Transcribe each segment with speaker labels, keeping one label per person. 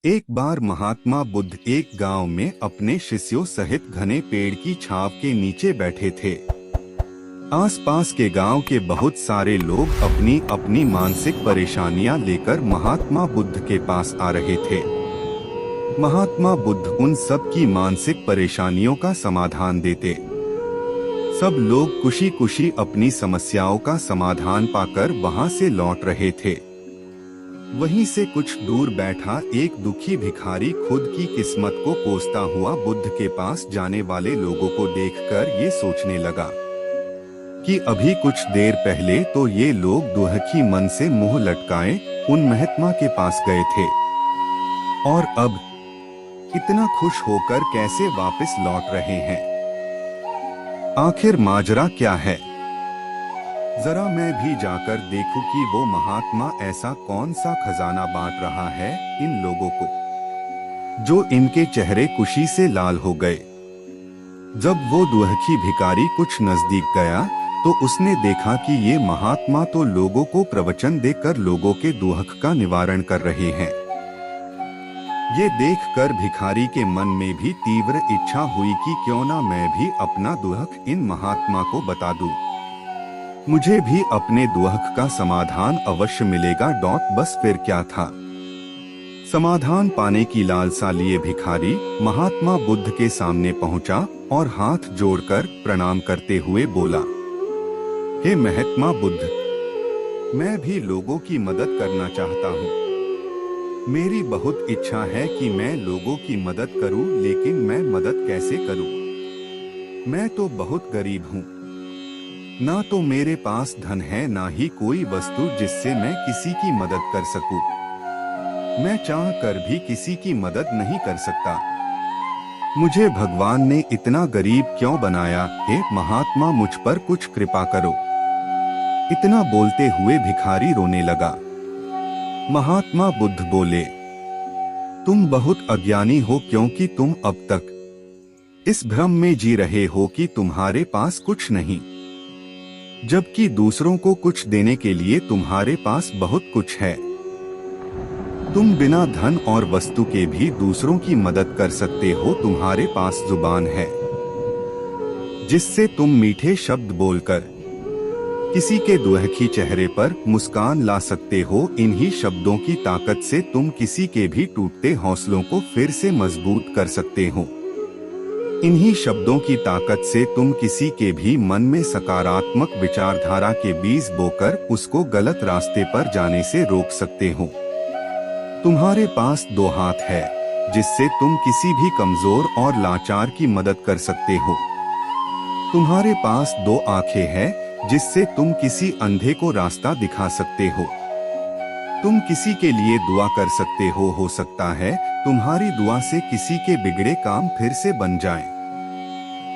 Speaker 1: एक बार महात्मा बुद्ध एक गांव में अपने शिष्यों सहित घने पेड़ की छाव के नीचे बैठे थे। आसपास के गांव के बहुत सारे लोग अपनी अपनी मानसिक परेशानियां लेकर महात्मा बुद्ध के पास आ रहे थे। महात्मा बुद्ध उन सब की मानसिक परेशानियों का समाधान देते। सब लोग खुशी खुशी अपनी समस्याओं का समाधान पाकर वहां से लौट रहे थे। वहीं से कुछ दूर बैठा एक दुखी भिखारी खुद की किस्मत को कोसता हुआ बुद्ध के पास जाने वाले लोगों को देखकर ये सोचने लगा कि अभी कुछ देर पहले तो ये लोग दुखी मन से मुंह लटकाए उन महात्मा के पास गए थे, और अब इतना खुश होकर कैसे वापस लौट रहे हैं। आखिर माजरा क्या है? जरा मैं भी जाकर देखूं कि वो महात्मा ऐसा कौन सा खजाना बांट रहा है इन लोगों को, जो इनके चेहरे खुशी से लाल हो गए। जब वो दुखी भिखारी कुछ नजदीक गया तो उसने देखा कि ये महात्मा तो लोगों को प्रवचन देकर लोगों के दुख का निवारण कर रहे हैं। ये देखकर भिखारी के मन में भी तीव्र इच्छा हुई कि क्यों ना मैं भी अपना दुख इन महात्मा को बता दूं। मुझे भी अपने दुख का समाधान अवश्य मिलेगा। बस फिर क्या था। समाधान पाने की लालसा लिए भिखारी महात्मा बुद्ध के सामने पहुंचा और हाथ जोड़कर प्रणाम करते हुए बोला, हे महात्मा बुद्ध, मैं भी लोगों की मदद करना चाहता हूँ। मेरी बहुत इच्छा है कि मैं लोगों की मदद करूं, लेकिन मैं मदद कैसे करूं? मैं तो बहुत गरीब हूं। ना तो मेरे पास धन है, ना ही कोई वस्तु जिससे मैं किसी की मदद कर सकूं। मैं चाह कर भी किसी की मदद नहीं कर सकता। मुझे भगवान ने इतना गरीब क्यों बनाया? हे महात्मा, मुझ पर कुछ कृपा करो। इतना बोलते हुए भिखारी रोने लगा। महात्मा बुद्ध बोले, तुम बहुत अज्ञानी हो, क्योंकि तुम अब तक इस भ्रम में जी रहे हो कि तुम्हारे पास कुछ नहीं, जबकि दूसरों को कुछ देने के लिए तुम्हारे पास बहुत कुछ है। तुम बिना धन और वस्तु के भी दूसरों की मदद कर सकते हो। तुम्हारे पास जुबान है जिससे तुम मीठे शब्द बोलकर किसी के दुखी चेहरे पर मुस्कान ला सकते हो। इन्हीं शब्दों की ताकत से तुम किसी के भी टूटते हौसलों को फिर से मजबूत कर सकते हो। इन्हीं शब्दों की ताकत से तुम किसी के भी मन में सकारात्मक विचारधारा के बीज बोकर उसको गलत रास्ते पर जाने से रोक सकते हो। तुम्हारे पास दो हाथ है जिससे तुम किसी भी कमजोर और लाचार की मदद कर सकते हो। तुम्हारे पास दो आंखें हैं जिससे तुम किसी अंधे को रास्ता दिखा सकते हो। तुम किसी के लिए दुआ कर सकते हो सकता है तुम्हारी दुआ से किसी के बिगड़े काम फिर से बन जाएं।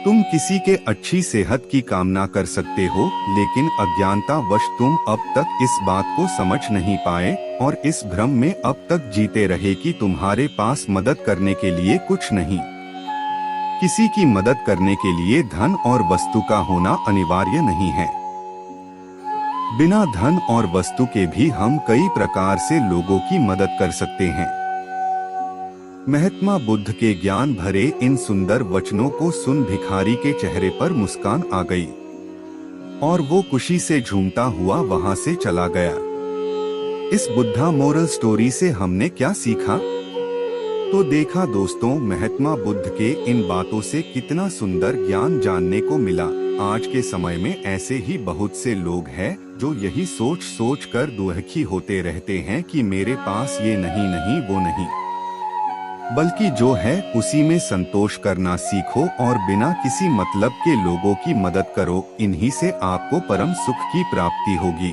Speaker 1: तुम किसी के अच्छी सेहत की कामना कर सकते हो, लेकिन अज्ञानतावश तुम अब तक इस बात को समझ नहीं पाए और इस भ्रम में अब तक जीते रहे कि तुम्हारे पास मदद करने के लिए कुछ नहीं। किसी की मदद करने के लिए धन और वस्तु का होना अनिवार्य नहीं है। बिना धन और वस्तु के भी हम कई प्रकार से लोगों की मदद कर सकते हैं। महात्मा बुद्ध के ज्ञान भरे इन सुंदर वचनों को सुन भिखारी के चेहरे पर मुस्कान आ गई और वो खुशी से झूमता हुआ वहां से चला गया। इस बुद्धा मोरल स्टोरी से हमने क्या सीखा? तो देखा दोस्तों, महात्मा बुद्ध के इन बातों से कितना सुंदर ज्ञान जानने को मिला। आज के समय में ऐसे ही बहुत से लोग हैं जो यही सोच सोच कर दुखी होते रहते हैं कि मेरे पास ये नहीं वो नहीं, बल्कि जो है उसी में संतोष करना सीखो और बिना किसी मतलब के लोगों की मदद करो। इन्हीं से आपको परम सुख की प्राप्ति होगी।